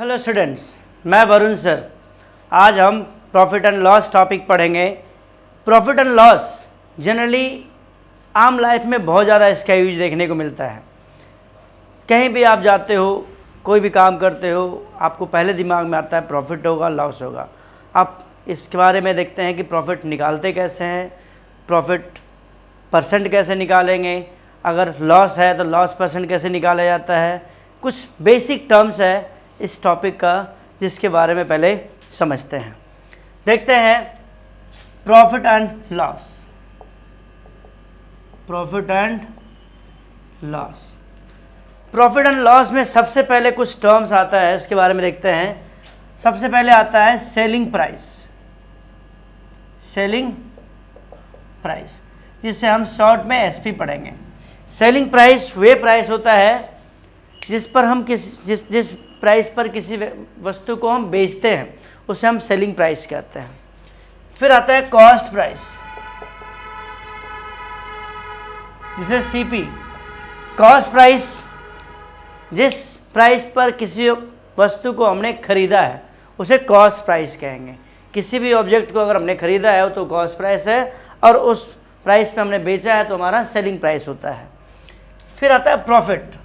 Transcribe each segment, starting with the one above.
Hello students, मैं Varun sir. आज हम प्रॉफिट एंड लॉस टॉपिक पढ़ेंगे। प्रॉफिट एंड लॉस जनरली आम लाइफ में बहुत ज़्यादा इसका यूज देखने को मिलता है। कहीं भी आप जाते हो, कोई भी काम करते हो, आपको पहले दिमाग में आता है प्रॉफिट होगा लॉस होगा। आप इसके बारे में देखते हैं कि प्रॉफिट निकालते कैसे हैं, प्रॉफिट परसेंट कैसे निकालेंगे, अगर लॉस है तो लॉस परसेंट कैसे निकाला जाता है। कुछ बेसिक टर्म्स है इस टॉपिक का जिसके बारे में पहले समझते हैं। देखते हैं profit and loss. Profit and loss, profit and loss में सबसे पहले कुछ टर्म्स आता है, इसके बारे में देखते हैं। सबसे पहले आता है सेलिंग प्राइस। सेलिंग प्राइस जिसे हम शॉर्ट में एसपी पढ़ेंगे। सेलिंग प्राइस वे प्राइस होता है जिस पर हम जिस प्राइस पर किसी वस्तु को हम बेचते हैं उसे हम सेलिंग प्राइस कहते हैं। फिर आता है कॉस्ट प्राइस जिसे सीपी। कॉस्ट प्राइस जिस प्राइस पर किसी वस्तु को हमने खरीदा है उसे कॉस्ट प्राइस कहेंगे। किसी भी ऑब्जेक्ट को अगर हमने खरीदा है तो कॉस्ट प्राइस है, और उस प्राइस पे हमने बेचा है तो हमारा सेलिंग प्राइस होता है। फिर आता है प्रॉफिट।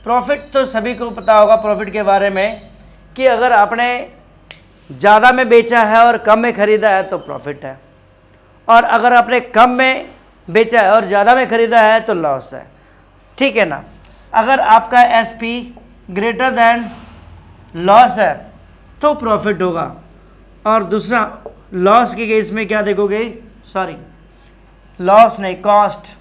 प्रॉफिट तो सभी को पता होगा प्रॉफिट के बारे में कि अगर आपने ज़्यादा में बेचा है और कम में ख़रीदा है तो प्रॉफिट है, और अगर आपने कम में बेचा है और ज़्यादा में ख़रीदा है तो लॉस है। ठीक है ना। अगर आपका एसपी ग्रेटर दैन लॉस है तो प्रॉफिट होगा, और दूसरा लॉस के केस में क्या देखोगे, सॉरी लॉस नहीं कॉस्ट।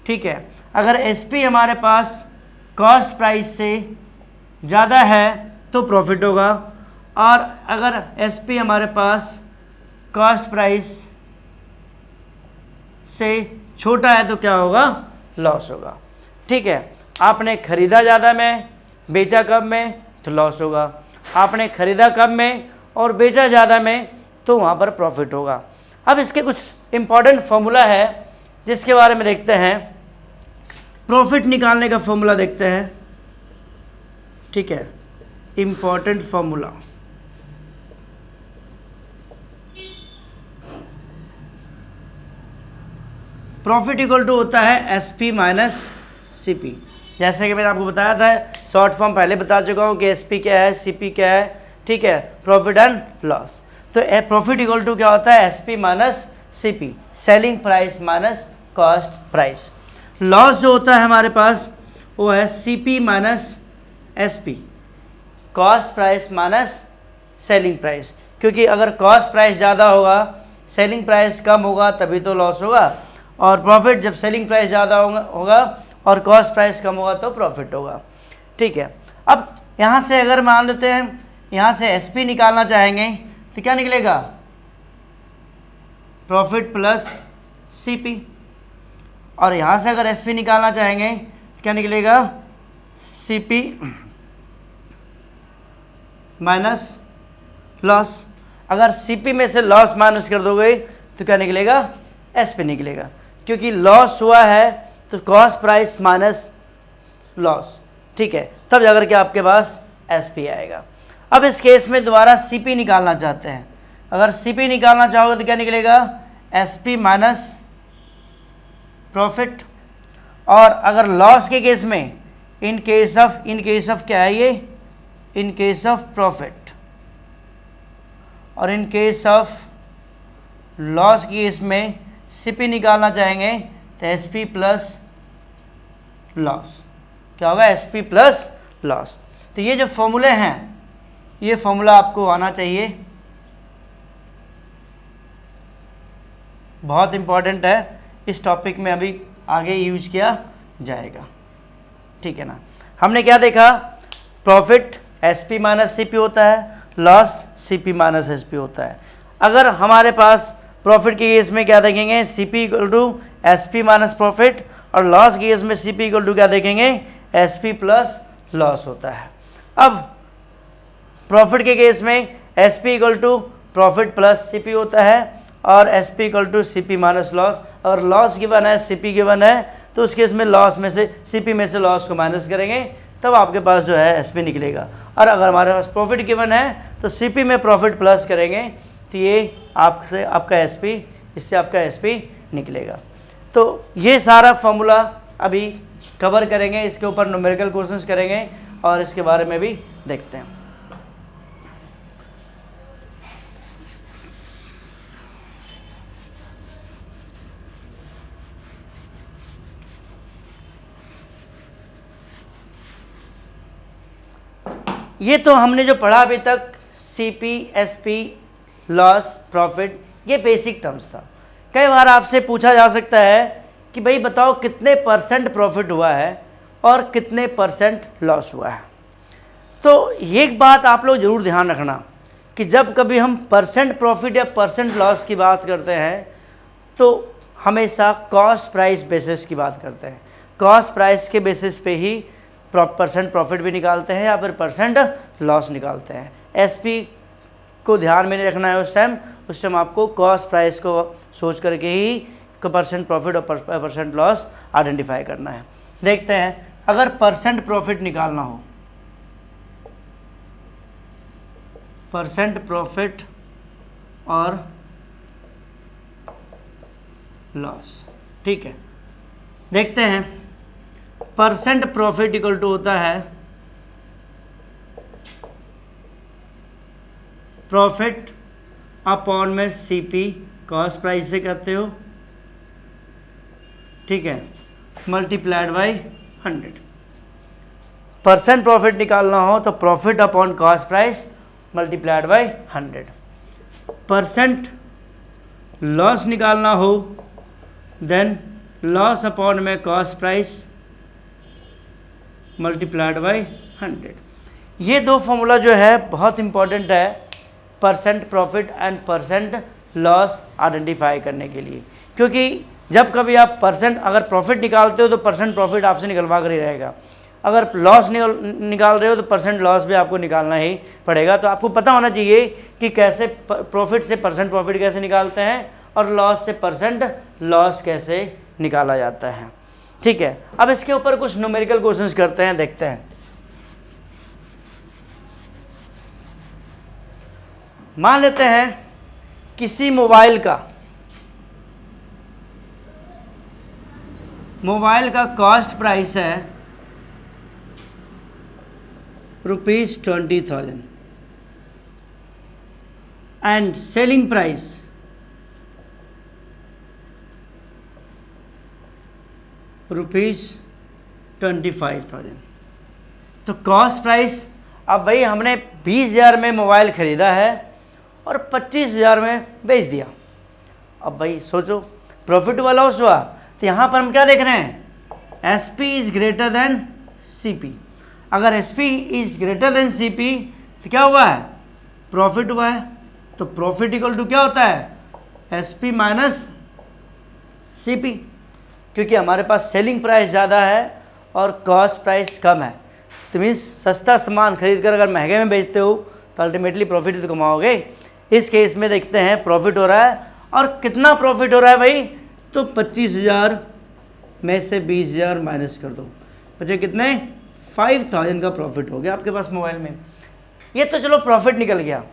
ठीक है। अगर एसपी हमारे पास कॉस्ट प्राइस से ज़्यादा है तो प्रॉफिट होगा, और अगर एसपी हमारे पास कॉस्ट प्राइस से छोटा है तो क्या होगा, लॉस होगा। ठीक है। आपने ख़रीदा ज़्यादा में बेचा कम में तो लॉस होगा, आपने ख़रीदा कम में और बेचा ज़्यादा में तो वहाँ पर प्रॉफिट होगा। अब इसके कुछ इम्पॉर्टेंट फॉर्मूला है जिसके बारे में देखते हैं। प्रॉफिट निकालने का फॉर्मूला देखते हैं। ठीक है, important formula. Profit equal to होता है एसपी माइनस सीपी। जैसे कि मैंने आपको बताया था, शॉर्ट फॉर्म पहले बता चुका हूँ कि एसपी क्या है, सीपी क्या है। ठीक है, प्रॉफिट एंड लॉस। तो प्रॉफिट इक्वल टू क्या होता है, SP minus CP, selling price minus cost price. Loss जो होता है हमारे पास वो है CP minus SP, cost price minus selling price. क्योंकि अगर कॉस्ट प्राइस ज़्यादा होगा, सेलिंग प्राइस कम होगा तभी तो लॉस होगा, और प्रॉफिट जब सेलिंग प्राइस ज़्यादा होगा और कॉस्ट प्राइस कम होगा तो प्रॉफिट होगा। ठीक है। अब यहाँ से अगर मान लेते हैं यहाँ से एसपी निकालना चाहेंगे तो क्या निकलेगा, प्रॉफिट प्लस सीपी, और यहाँ से अगर एसपी निकालना चाहेंगे तो क्या निकलेगा, सीपी माइनस लॉस। अगर सीपी में से लॉस माइनस कर दोगे तो क्या निकलेगा, एसपी निकलेगा। क्योंकि लॉस हुआ है तो कॉस्ट प्राइस माइनस लॉस। ठीक है, तब जाकर के आपके पास एसपी आएगा। अब इस केस में दोबारा सीपी निकालना चाहते हैं। अगर सीपी निकालना चाहोगे तो क्या निकलेगा, एसपी माइनस प्रॉफिट। और अगर लॉस के केस में इन केस ऑफ क्या है ये, इन केस ऑफ प्रॉफिट, और इन केस ऑफ लॉस के केस में सीपी निकालना चाहेंगे तो एसपी प्लस लॉस। क्या होगा, एसपी प्लस लॉस। तो ये जो फॉर्मूले हैं ये फॉर्मूला आपको आना चाहिए, बहुत इंपॉर्टेंट है। इस टॉपिक में अभी आगे यूज किया जाएगा। ठीक है ना। हमने क्या देखा, प्रॉफिट एसपी माइनस सीपी होता है, लॉस सीपी माइनस एसपी होता है। अगर हमारे पास प्रॉफिट के केस में क्या देखेंगे, CP equal to SP minus profit, और लॉस के केस में सीपी इक्वल टू क्या देखेंगे, एसपी प्लस लॉस होता है। अब प्रॉफिट के केस में SP equal to profit plus CP होता है, और S P equal to C P minus loss. अगर लॉस गिवन है, सी पी गिवन है, तो उस केस में लॉस में से सी पी में से लॉस को माइनस करेंगे तब आपके पास जो है एसपी निकलेगा। और अगर हमारे पास प्रॉफिट गिवन है तो सीपी में प्रॉफिट प्लस करेंगे तो ये आपसे आपका एसपी, इससे आपका एसपी निकलेगा। तो ये सारा फॉर्मूला अभी कवर करेंगे, इसके ऊपर न्यूमेरिकल क्वेश्चंस करेंगे और इसके बारे में भी देखते हैं। ये तो हमने जो पढ़ा अभी तक सीपी, एसपी, लॉस, प्रॉफिट, ये बेसिक टर्म्स था। कई बार आपसे पूछा जा सकता है कि भाई बताओ कितने परसेंट प्रॉफिट हुआ है और कितने परसेंट लॉस हुआ है। तो एक बात आप लोग ज़रूर ध्यान रखना कि जब कभी हम परसेंट प्रॉफिट या परसेंट लॉस की बात करते हैं तो हमेशा कॉस्ट प्राइस बेसिस की बात करते हैं। कॉस्ट प्राइस के बेसिस पे ही परसेंट प्रॉफिट भी निकालते हैं या फिर परसेंट लॉस निकालते हैं। एसपी को ध्यान में नहीं रखना है उस टाइम आपको कॉस्ट प्राइस को सोच करके ही परसेंट प्रॉफिट और परसेंट लॉस आइडेंटिफाई करना है। देखते हैं, अगर परसेंट प्रॉफिट निकालना हो, परसेंट प्रॉफिट और लॉस, ठीक है, देखते हैं। परसेंट प्रॉफिट इक्वल टू होता है प्रॉफिट अपॉन में सीपी, कॉस्ट प्राइस से करते हो, ठीक है, मल्टीप्लाइड बाई 100। परसेंट प्रॉफिट निकालना हो तो profit upon cost price multiplied by 100। Percent loss निकालना हो देन लॉस अपॉन में कॉस्ट प्राइस मल्टीप्लाइड बाई 100। ये दो फॉर्मूला जो है बहुत इंपॉर्टेंट है percent profit and percent loss identify करने के लिए, क्योंकि जब कभी आप परसेंट अगर प्रॉफिट निकालते हो तो परसेंट प्रॉफिट आपसे निकलवा कर ही रहेगा, अगर लॉस निकाल रहे हो तो परसेंट लॉस भी आपको निकालना ही पड़ेगा। तो आपको पता होना चाहिए कि कैसे प्रॉफिट से परसेंट प्रॉफिट कैसे निकालते हैं और लॉस से परसेंट लॉस कैसे निकाला जाता है, ठीक है। अब इसके ऊपर कुछ न्यूमेरिकल क्वेश्चंस करते हैं, देखते हैं। मान लेते हैं किसी मोबाइल का कॉस्ट प्राइस है ₹20,000 एंड सेलिंग प्राइस ₹25,000। तो कॉस्ट प्राइस, अब भाई हमने 20,000 में मोबाइल ख़रीदा है और 25,000 में बेच दिया। अब भाई सोचो प्रॉफिट हुआ लॉस हुआ। तो यहाँ पर हम क्या देख रहे हैं, S P is greater than C P. अगर S P is greater than C P तो क्या हुआ है, प्रॉफिट हुआ है। तो प्रॉफिट इक्वल टू क्या होता है, S P minus C P, क्योंकि हमारे पास सेलिंग प्राइस ज़्यादा है और कॉस्ट प्राइस कम है। तो मीन्स सस्ता सामान खरीद कर अगर महंगे में बेचते हो तो अल्टीमेटली प्रॉफिट तो कमाओगे। इस केस में देखते हैं प्रॉफिट हो रहा है, और कितना प्रॉफिट हो रहा है भाई, तो 25,000 में से 20,000 माइनस कर दो, बचे कितने, 5,000 का प्रॉफिट हो गया आपके पास मोबाइल में। ये तो चलो प्रॉफिट निकल गया।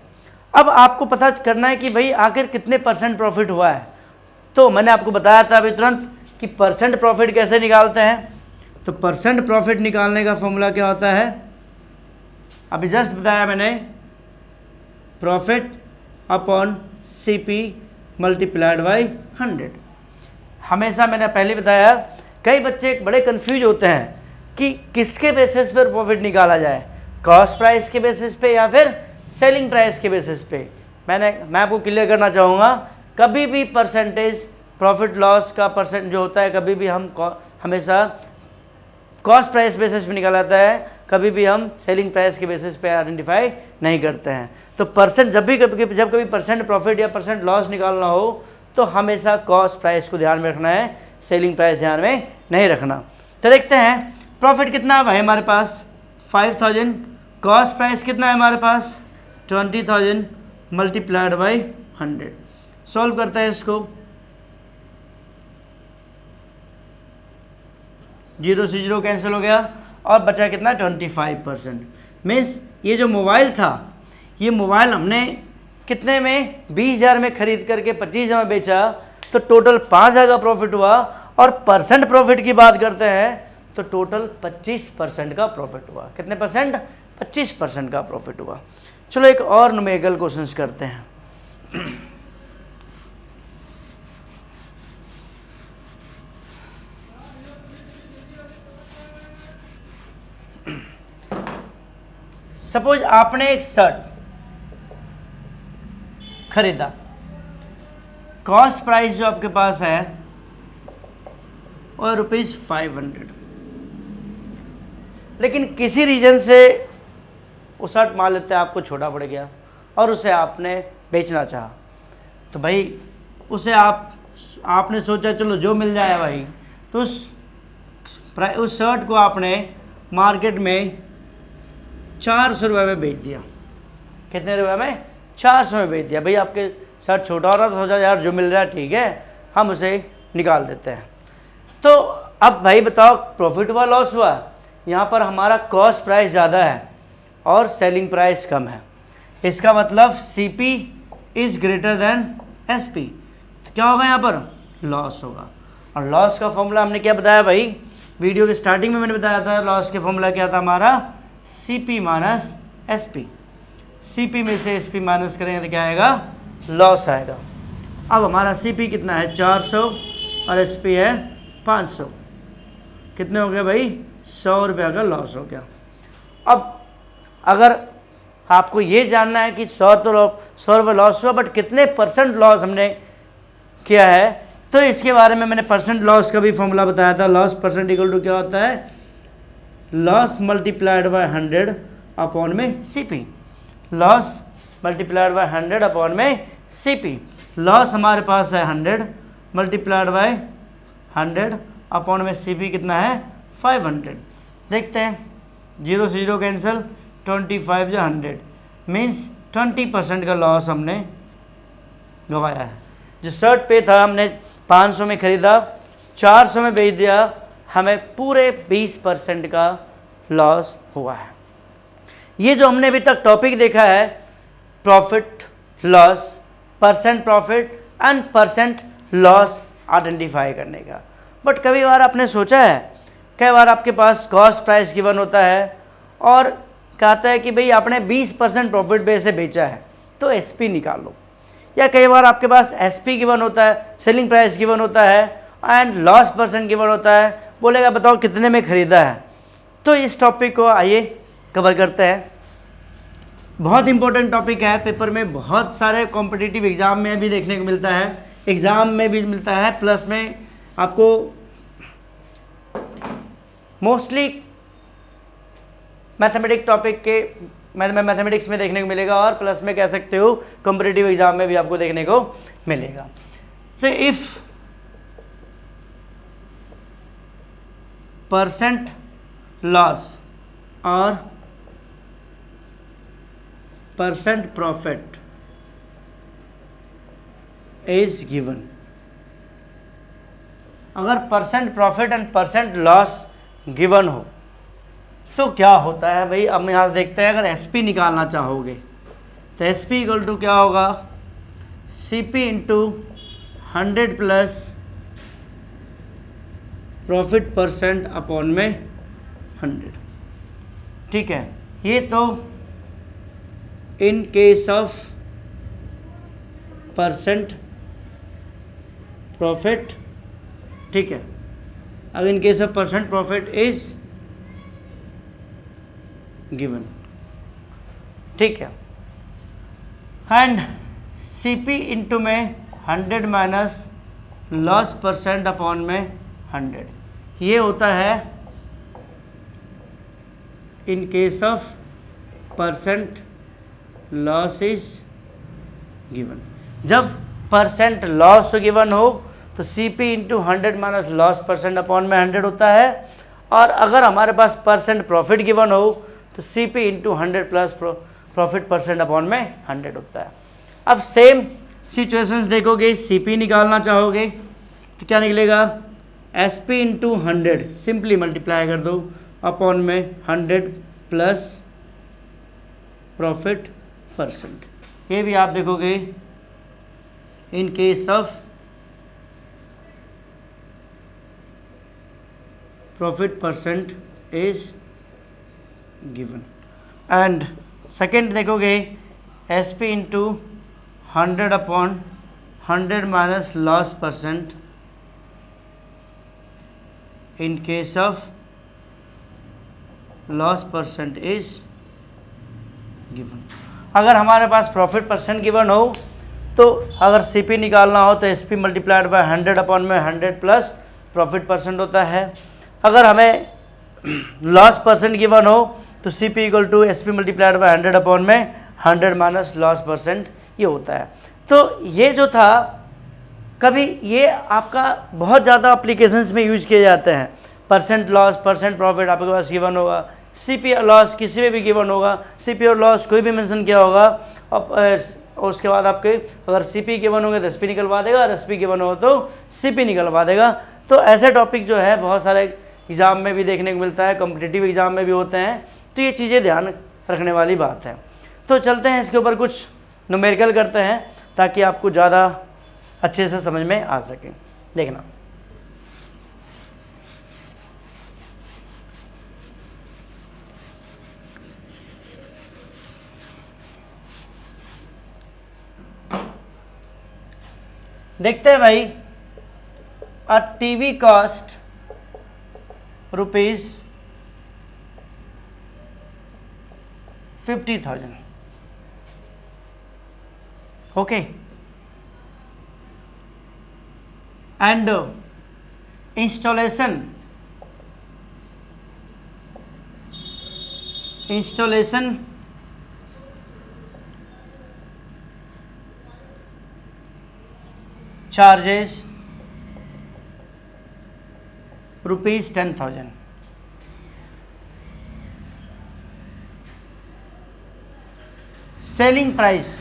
अब आपको पता करना है कि भाई आखिर कितने परसेंट प्रॉफिट हुआ है। तो मैंने आपको बताया था अभी तुरंत कि परसेंट प्रॉफिट कैसे निकालते हैं। तो परसेंट प्रॉफिट निकालने का फॉर्मूला क्या होता है, अभी जस्ट बताया मैंने, profit upon C P multiplied by 100। हमेशा मैंने पहले बताया, कई बच्चे बड़े कंफ्यूज होते हैं कि किसके बेसिस पर प्रॉफिट निकाला जाए, कॉस्ट प्राइस के बेसिस पे या फिर सेलिंग प्राइस के बेसिस पे। मैं आपको क्लियर करना चाहूँगा, कभी भी परसेंटेज प्रॉफिट लॉस का परसेंट जो होता है, कभी भी हम हमेशा कॉस्ट प्राइस बेसिस पे निकाला जाता है, कभी भी हम सेलिंग प्राइस के बेसिस पे आइडेंटिफाई नहीं करते हैं। तो परसेंट जब कभी परसेंट प्रॉफिट या परसेंट लॉस निकालना हो तो हमेशा कॉस्ट प्राइस को ध्यान में रखना है, सेलिंग प्राइस ध्यान में नहीं रखना। तो देखते हैं प्रॉफिट कितना है भाई हमारे पास, 5,000, कॉस्ट प्राइस कितना है हमारे पास, 20,000 मल्टीप्लाइड बाई 100। सॉल्व करते हैं इसको, 0 से 0 कैंसिल हो गया, और बचा कितना 25%। मीन्स ये जो मोबाइल था, ये मोबाइल हमने कितने में 20,000 में खरीद करके 25,000 में बेचा, तो टोटल 5,000 का प्रॉफिट हुआ। और परसेंट प्रॉफिट की बात करते हैं तो टोटल 25% का प्रॉफिट हुआ। कितने परसेंट? 25% का प्रॉफिट हुआ। चलो एक और न्यूमेरिकल क्वेश्चंस करते हैं। सपोज आपने एक शर्ट खरीदा, कॉस्ट प्राइस जो आपके पास है और ₹500, लेकिन किसी रीजन से वो शर्ट मान लेते हैं आपको छोटा पड़ गया और उसे आपने बेचना चाहा, तो भाई उसे आपने सोचा चलो जो मिल जाए भाई, तो उस शर्ट को आपने मार्केट में 400 रुपये में बेच दिया। कितने रुपए में? 400 में बेच दिया। भाई आपके शर्ट छोटा हो रहा तो सोचा यार जो मिल रहा है ठीक है, हम उसे निकाल देते हैं। तो अब भाई बताओ प्रॉफिट हुआ लॉस हुआ? यहाँ पर हमारा कॉस्ट प्राइस ज़्यादा है और सेलिंग प्राइस कम है। इसका मतलब CP is greater then SP। क्या होगा यहाँ पर? लॉस होगा। और लॉस का फॉर्मूला हमने क्या बताया भाई? वीडियो के स्टार्टिंग में मैंने बताया था, लॉस के फॉर्मूला क्या था हमारा? CP minus SP। CP में से SP माइनस करेंगे तो क्या आएगा? लॉस आएगा। अब हमारा CP कितना है? 400 और SP है 500। कितने हो गए भाई? 100 रुपये का लॉस हो गया। अब अगर आपको ये जानना है कि 100 रुपये लॉस हुआ, बट कितने परसेंट लॉस हमने किया है, तो इसके बारे में मैंने परसेंट लॉस का भी फॉर्मूला बताया था। लॉस परसेंट इक्वल टू क्या होता है? लॉस मल्टीप्लाइड बाय 100 अपॉन में CP। Loss multiplied by 100 upon में CP। लॉस हमारे पास है 100 मल्टीप्लाइड बाय 100 अपॉन में CP कितना है? 500। देखते हैं, 0 से 0 कैंसिल, 25 या 100 मीन्स 20% का लॉस हमने गंवाया है। जो शर्ट पे था हमने 500 में ख़रीदा, 400 में बेच दिया, हमें पूरे 20% का लॉस हुआ है। ये जो हमने अभी तक टॉपिक देखा है, profit loss, percent profit and percent loss identify करने का। बट कभी बार आपने सोचा है, कई बार आपके पास कॉस्ट प्राइस गिवन होता है और कहता है कि भाई आपने 20% प्रॉफिट बेस से बेचा है तो SP निकालो, या कई बार आपके पास SP गिवन होता है, सेलिंग प्राइस गिवन होता है एंड लॉस परसेंट गिवन होता है, बोलेगा बताओ कितने में ख़रीदा है। तो इस टॉपिक को आइए कवर करते हैं। बहुत इंपॉर्टेंट टॉपिक है, पेपर में बहुत सारे कॉम्पिटिटिव एग्ज़ाम में भी देखने को मिलता है, एग्ज़ाम में भी मिलता है, प्लस में आपको मोस्टली मैथमेटिक्स टॉपिक के मैथमेटिक्स में देखने को मिलेगा और प्लस में कह सकते हो कॉम्पिटिटिव एग्जाम में भी आपको देखने को मिलेगा। तो इफ परसेंट लॉस और परसेंट प्रॉफिट इज गिवन, अगर percent profit and percent loss given हो तो क्या होता है भाई? अब यहाँ देखते हैं, अगर SP निकालना चाहोगे तो SP इक्वल टू क्या होगा? CP into 100 plus profit percent upon में 100। ठीक है, ये तो इन केस ऑफ परसेंट प्रॉफिट, ठीक है। अब इन case of percent profit is given, ठीक है। एंड CP इंटू में 100 माइनस लॉस परसेंट अपॉन में 100, ये होता है इन case of percent loss is given. जब परसेंट लॉस गिवन हो तो CP into 100 minus loss percent upon में 100 होता है, और अगर हमारे पास परसेंट प्रॉफिट गिवन हो तो CP into 100 plus profit percent upon में 100 होता है। अब सेम सिचुएशंस देखोगे, CP निकालना चाहोगे तो क्या निकलेगा? SP इंटू 100 सिंपली मल्टीप्लाई कर दो अपॉन में 100 प्लस प्रॉफिट परसेंट। ये भी आप देखोगे in case of profit percent is given. And second देखोगे S P into 100 upon 100 minus loss percent in case of loss percent is given. अगर हमारे पास प्रॉफिट परसेंट गिवन हो तो अगर सीपी निकालना हो तो एसपी मल्टीप्लाइड बाय 100 अपॉन में 100 प्लस प्रॉफिट परसेंट होता है। अगर हमें लॉस परसेंट गिवन हो तो CP equal to SP multiplied by 100 upon में 100 माइनस लॉस परसेंट ये होता है। तो ये जो था कभी ये आपका बहुत ज़्यादा एप्लीकेशंस में यूज किए जाते हैं। परसेंट लॉस परसेंट प्रॉफिट आपके पास गिवन होगा, सीपी लॉस किसी में भी गिवन होगा, सीपी और लॉस कोई भी मेंशन किया होगा और उसके बाद आपके अगर सीपी गिवन होंगे तो एसपी निकलवा देगा और एसपी गिवन हो तो सीपी निकलवा देगा। तो ऐसे टॉपिक जो है बहुत सारे एग्ज़ाम में भी देखने को मिलता है, कॉम्पिटिटिव एग्ज़ाम में भी होते हैं। तो ये चीज़ें ध्यान रखने वाली बात है। तो चलते हैं इसके ऊपर कुछ न्यूमेरिकल करते हैं ताकि आपको ज़्यादा अच्छे से समझ में आ सके। देखना देखते हैं भाई। A TV cost rupees 50,000। Okay and installation charges rupees 10,000। Selling price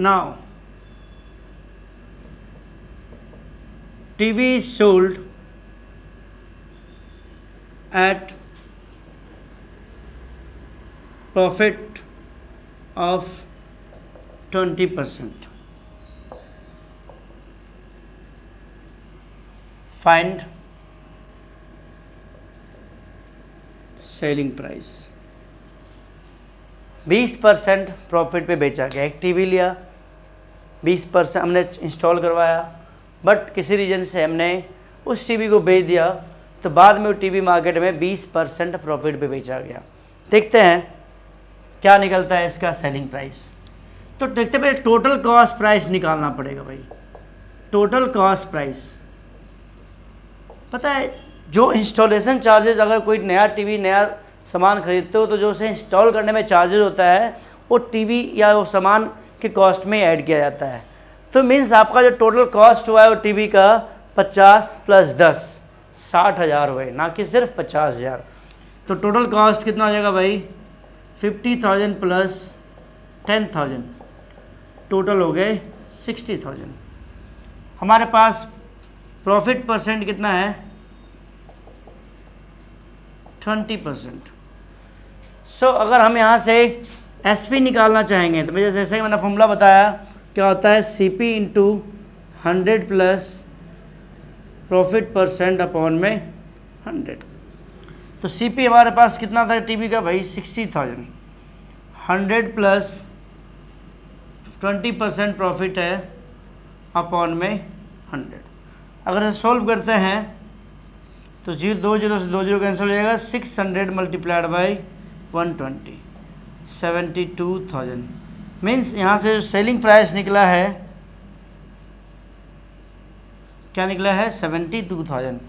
now TV is sold at profit of 20%. Find selling price. 20% profit पे बेचा गया। एक टीवी लिया, 20% हमने इंस्टॉल करवाया, बट किसी रीजन से हमने उस टीवी को बेच दिया तो बाद में वो टीवी मार्केट में 20% प्रॉफिट पे बेचा गया। देखते हैं क्या निकलता है इसका सेलिंग प्राइस। तो देखते हैं टोटल कॉस्ट प्राइस निकालना पड़ेगा भाई। टोटल कॉस्ट प्राइस पता है, जो इंस्टॉलेशन चार्जेस, अगर कोई नया टीवी नया सामान खरीदते हो तो जो उसे इंस्टॉल करने में चार्जेस होता है वो टीवी या वो सामान के कॉस्ट में ऐड किया जाता है। तो मीन्स आपका जो टोटल कॉस्ट हुआ है वो टीवी का 50 प्लस 10 60,000 हुए, ना कि सिर्फ 50,000। तो टोटल कॉस्ट कितना हो जाएगा भाई? 50,000 प्लस 10,000, टोटल हो गए 60,000। हमारे पास प्रॉफिट परसेंट कितना है? 20%। सो अगर हम यहाँ से एसपी निकालना चाहेंगे तो मुझे जैसे मैंने फॉर्मूला बताया क्या होता है, CP into 100 plus profit percent upon में 100। तो सीपी हमारे पास कितना था टीवी का भाई? 60,000। 100 प्लस 20% प्रॉफिट है अपॉन में 100। अगर इसे सोल्व करते हैं तो 2 जीरो से 2 जीरो कैंसिल हो जाएगा। 600 मल्टीप्लाइड बाई 120, 72,000। मीन्स यहाँ से जो सेलिंग प्राइस निकला है क्या निकला है? 72,000।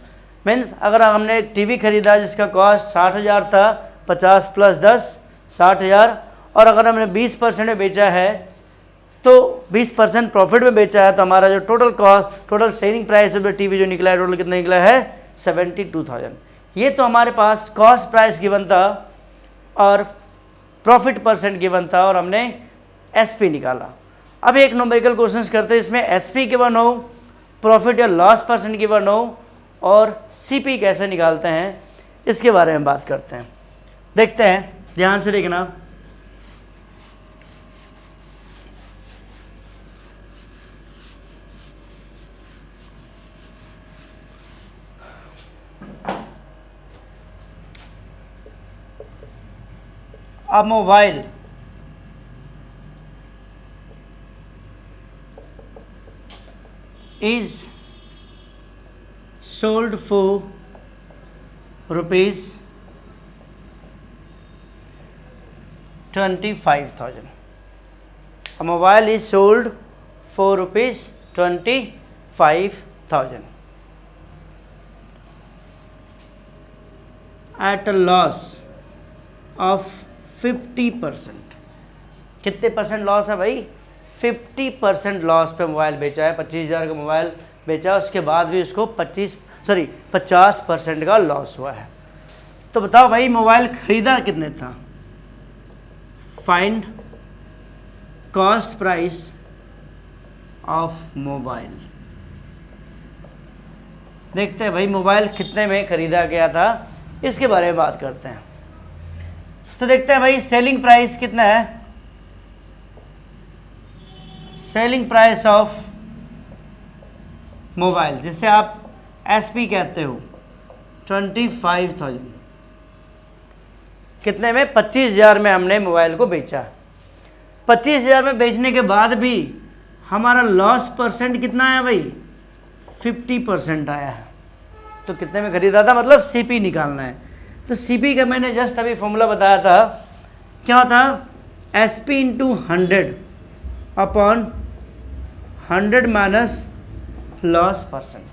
मीन्स अगर हमने एक टीवी खरीदा जिसका कॉस्ट 60,000 था, 50 प्लस 10 60,000, और अगर हमने 20% में बेचा है तो 20% प्रॉफिट में बेचा है तो हमारा जो total cost, total selling price of the TV जो निकला है, टोटल कितना निकला है? 72,000। ये तो हमारे पास कॉस्ट प्राइस गिवन था और प्रॉफिट परसेंट गिवन था और हमने एसपी निकाला। अब एक न्यूमेरिकल क्वेश्चन करते हैं, इसमें एसपी गिवन हो प्रॉफिट या लॉस परसेंट गिवन हो और सीपी कैसे निकालते हैं इसके बारे में बात करते हैं। देखते हैं, ध्यान से देखना। A mobile is sold for rupees 25,000. A mobile is sold for rupees 25,000 at a loss of 50%. कितने परसेंट लॉस है भाई? 50% लॉस पे मोबाइल बेचा है। 25,000 का मोबाइल बेचा, उसके बाद भी उसको 50% का लॉस हुआ है। तो बताओ भाई मोबाइल खरीदा कितने था? Find cost price of mobile. देखते हैं भाई मोबाइल कितने में खरीदा गया था, इसके बारे में बात करते हैं। तो देखते हैं भाई सेलिंग प्राइस कितना है। सेलिंग प्राइस ऑफ मोबाइल, जिसे आप एसपी कहते हो, 25,000। कितने में? 25,000 में हमने मोबाइल को बेचा। 25,000 में बेचने के बाद भी हमारा लॉस परसेंट कितना आया भाई? 50% आया है। तो कितने में खरीदा था, मतलब सीपी निकालना है। तो सीपी का मैंने जस्ट अभी फॉर्मूला बताया था, क्या था? SP into 100 upon 100 minus loss percent.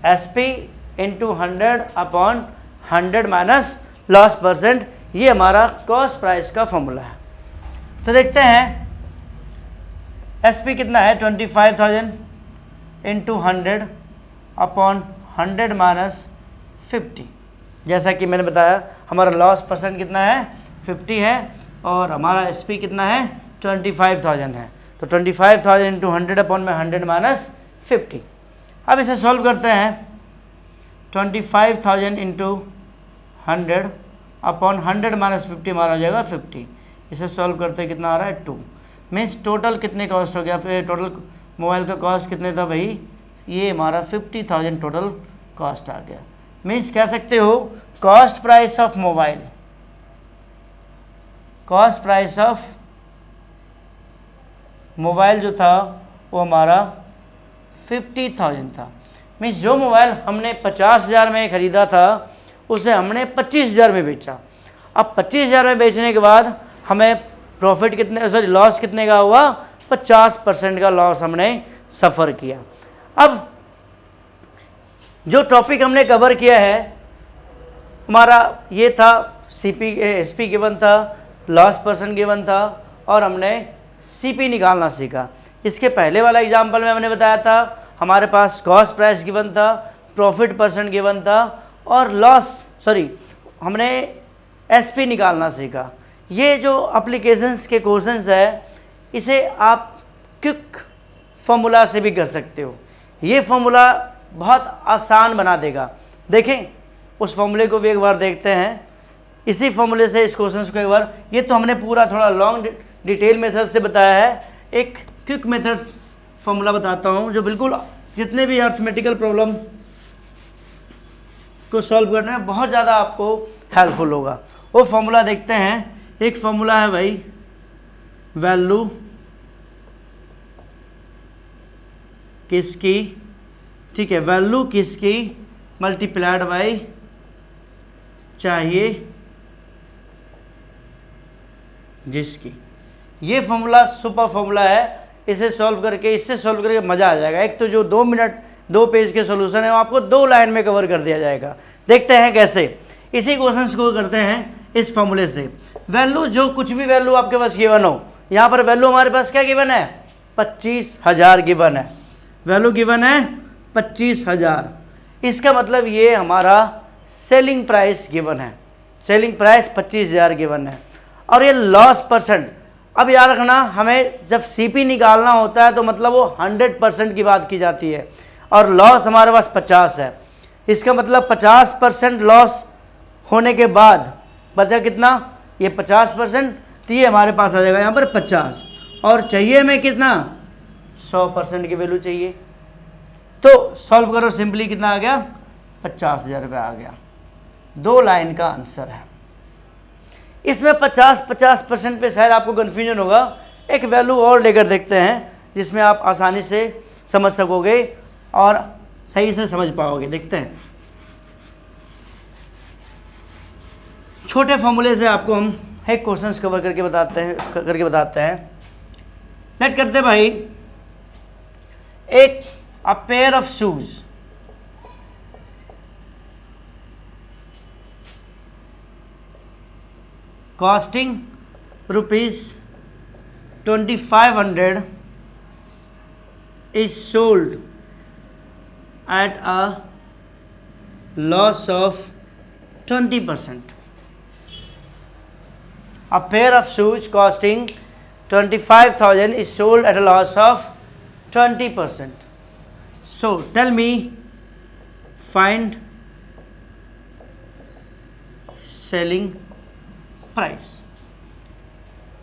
SP into 100 upon 100 minus loss percent, ये हमारा कॉस्ट प्राइस का फॉर्मूला है। तो देखते हैं एसपी कितना है? 25,000 इंटू 100 अपॉन 100 माइनस 50। जैसा कि मैंने बताया हमारा लॉस परसेंट कितना है? 50 है, और हमारा एसपी कितना है? 25,000 है। तो 25,000 इंटू 100 अपॉन में 100 माइनस 50। अब इसे सॉल्व करते हैं। 25,000 इंटू 100 अपॉन 100 माइनस 50 हमारा हो जाएगा 50। इसे सॉल्व करते हैं कितना आ रहा है? 2। मीन्स टोटल कितने कॉस्ट हो गया? फिर टोटल मोबाइल का कॉस्ट कितने था भाई? ये हमारा 50,000 टोटल कॉस्ट आ गया। मीन्स कह सकते हो cost price of mobile, cost price of mobile जो था वो हमारा 50,000 था। मीन्स जो मोबाइल हमने 50,000 में खरीदा था उसे हमने 25,000 में बेचा। अब 25,000 में बेचने के बाद हमें प्रॉफिट कितने, सॉरी लॉस कितने का हुआ? 50% का लॉस हमने सफ़र किया। अब जो टॉपिक हमने कवर किया है हमारा ये था, सीपी एसपी गिवन था, लॉस परसेंट गिवन था, और हमने सीपी निकालना सीखा। इसके पहले वाला एग्जाम्पल में हमने बताया था हमारे पास कॉस्ट प्राइस गिवन था, प्रॉफिट परसेंट गिवन था, और हमने एसपी निकालना सीखा। ये जो एप्लीकेशंस के क्वेश्चंस है इसे आप क्विक फॉर्मूला से भी कर सकते हो। ये फॉर्मूला बहुत आसान बना देगा। देखें उस फॉर्मूले को भी एक बार देखते हैं। इसी फॉर्मूले से इस क्वेश्चंस को एक बार, ये तो हमने पूरा थोड़ा लॉन्ग डिटेल मेथड से बताया है। एक क्विक मेथड्स फॉर्मूला बताता हूँ जो बिल्कुल जितने भी अर्थमेटिकल प्रॉब्लम को सॉल्व करने में बहुत ज़्यादा आपको हेल्पफुल होगा। वो फॉर्मूला देखते हैं। एक फॉर्मूला है भाई, वैल्यू किसकी, ठीक है, वैल्यू किसकी मल्टीप्लाइड बाई चाहिए जिसकी। ये फॉर्मूला सुपर फॉर्मूला है। इसे सॉल्व करके, इससे सॉल्व करके मज़ा आ जाएगा। एक तो जो 2 मिनट 2 पेज के सॉल्यूशन है वो आपको 2 लाइन में कवर कर दिया जाएगा। देखते हैं कैसे। इसी क्वेश्चंस को करते हैं इस फॉर्मूले से। वैल्यू, जो कुछ भी वैल्यू आपके पास गिवन हो, यहाँ पर वैल्यू हमारे पास क्या गिवन है? 25,000 गिवन है। वैल्यू गिवन है 25,000। इसका मतलब ये हमारा सेलिंग प्राइस गिवन है। सेलिंग प्राइस 25,000 गिवन है। और ये लॉस परसेंट, अब याद रखना हमें जब सीपी निकालना होता है तो मतलब वो 100% की बात की जाती है। और लॉस हमारे पास 50 है। इसका मतलब 50% लॉस होने के बाद बचा कितना, ये 50%, तो ये हमारे पास आ जाएगा यहाँ पर 50, और चाहिए हमें कितना, 100% की वैल्यू चाहिए। तो सॉल्व करो सिंपली, कितना आ गया, 50,000 रुपये आ गया। 2 लाइन का आंसर है। इसमें 50% पे शायद आपको कन्फ्यूजन होगा, एक वैल्यू और लेकर देखते हैं जिसमें आप आसानी से समझ सकोगे और सही से समझ पाओगे। देखते हैं, छोटे फॉर्मूले से आपको हम एक क्वेश्चंस कवर करके बताते हैं। लेट करते भाई, एक a pair of shoes costing ₹2500 is sold at a loss of 20%. A pair of shoes costing 25,000 is sold at a loss of 20%. So tell me, find selling price.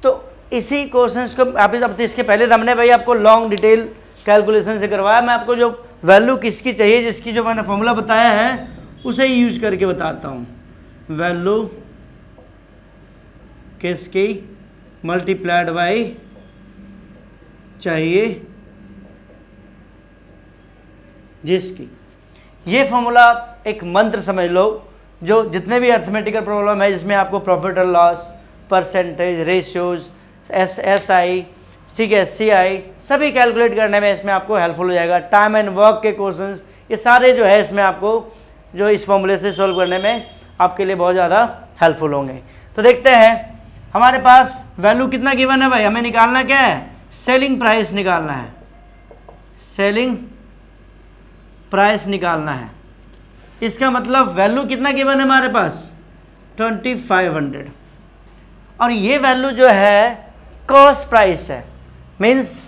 तो इसी questions को आप इसके पहले हमने भाई आपको लॉन्ग डिटेल कैलकुलेशन से करवाया। मैं आपको जो वैल्यू किसकी चाहिए, जिसकी जो मैंने फॉर्मूला बताया है उसे ही यूज करके बताता हूँ। वैल्यू किसकी मल्टीप्लाइड बाई चाहिए जिसकी। ये फॉर्मूला एक मंत्र समझ लो, जो जितने भी अर्थमेटिकल प्रॉब्लम है जिसमें आपको प्रॉफिट और लॉस, परसेंटेज, रेशियोज, SI, ठीक है, CI, सभी कैलकुलेट करने में इसमें आपको हेल्पफुल हो जाएगा। टाइम एंड वर्क के क्वेश्चंस, ये सारे जो है इसमें आपको जो इस फॉर्मूले से सॉल्व करने में आपके लिए बहुत ज़्यादा हेल्पफुल होंगे। तो देखते हैं, हमारे पास वैल्यू कितना गिवन है भाई, हमें निकालना क्या है, सेलिंग प्राइस निकालना है। सेलिंग प्राइस निकालना है। इसका मतलब वैल्यू कितना गिवन है हमारे पास, 2500, और ये वैल्यू जो है कॉस्ट प्राइस है। मीन्स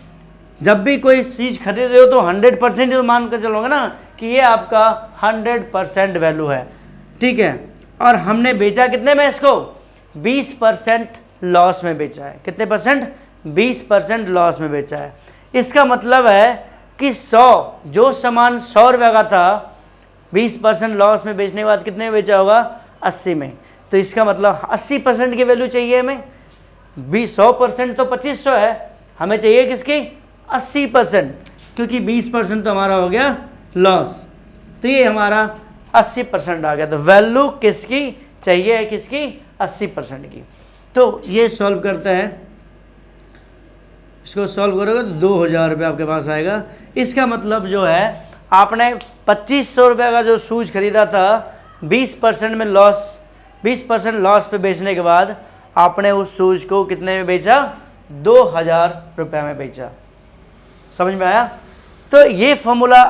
जब भी कोई चीज़ खरीद रहे हो तो 100% तो मान कर चलोगे ना कि ये आपका 100% वैल्यू है, ठीक है। और हमने बेचा कितने में इसको, 20% लॉस में बेचा है। कितने परसेंट, 20% लॉस में बेचा है। इसका मतलब है कि 100 जो सामान 100 रुपये का था, 20% लॉस में बेचने के बाद कितने में बेचा होगा, 80 में। तो इसका मतलब 80% की वैल्यू चाहिए हमें। 100% तो 2500 है, हमें चाहिए किसकी, 80%, क्योंकि 20% तो हमारा हो गया लॉस। तो ये हमारा 80% आ गया। तो वैल्यू किसकी चाहिए है, किसकी, 80% की। तो ये सॉल्व करते हैं, इसको सॉल्व करोगे तो 2000 रुपये आपके पास आएगा। इसका मतलब जो है आपने 2500 रुपये का जो शूज खरीदा था, 20% में लॉस, 20% लॉस पे बेचने के बाद आपने उस शूज को कितने में बेचा, 2000 रुपये में बेचा। समझ में आया। तो ये फॉर्मूला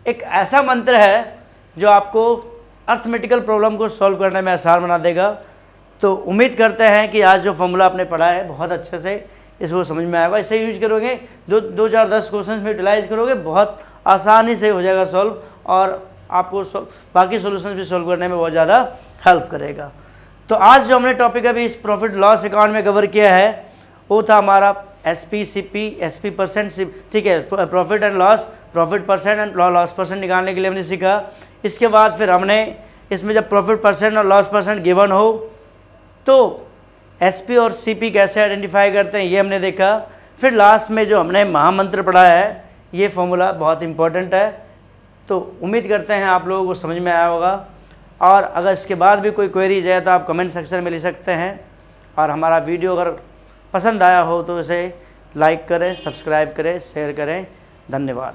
एक ऐसा मंत्र है जो आपको अर्थमेटिकल प्रॉब्लम को सॉल्व करने में आसान बना देगा। तो उम्मीद करते हैं कि आज जो फॉर्मूला आपने पढ़ा है बहुत अच्छे से इसको समझ में आएगा। इसे यूज करोगे, 2-4-10 क्वेश्चन में यूटिलाइज करोगे, बहुत आसानी से हो जाएगा सॉल्व, और आपको बाकी सॉल्यूशंस भी सॉल्व करने में बहुत ज़्यादा हेल्प करेगा। तो आज जो हमने टॉपिक अभी इस प्रॉफिट लॉस अकाउंट में कवर किया है वो था हमारा SP, CP, SP परसेंट, ठीक है, profit and loss, profit percent and loss percent निकालने के लिए हमने सीखा। इसके बाद फिर हमने इसमें जब प्रॉफिट परसेंट और लॉस परसेंट गिवन हो तो SP और CP कैसे आइडेंटिफाई करते हैं ये हमने देखा। फिर लास्ट में जो हमने महामंत्र पढ़ा है, ये फॉर्मूला बहुत इंपॉर्टेंट है। तो उम्मीद करते हैं आप लोगों को समझ में आया होगा, और अगर इसके बाद भी कोई क्वेरी है तो आप कमेंट सेक्शन में लिख सकते हैं। और हमारा वीडियो अगर पसंद आया हो तो इसे लाइक करें, सब्सक्राइब करें, शेयर करें। धन्यवाद।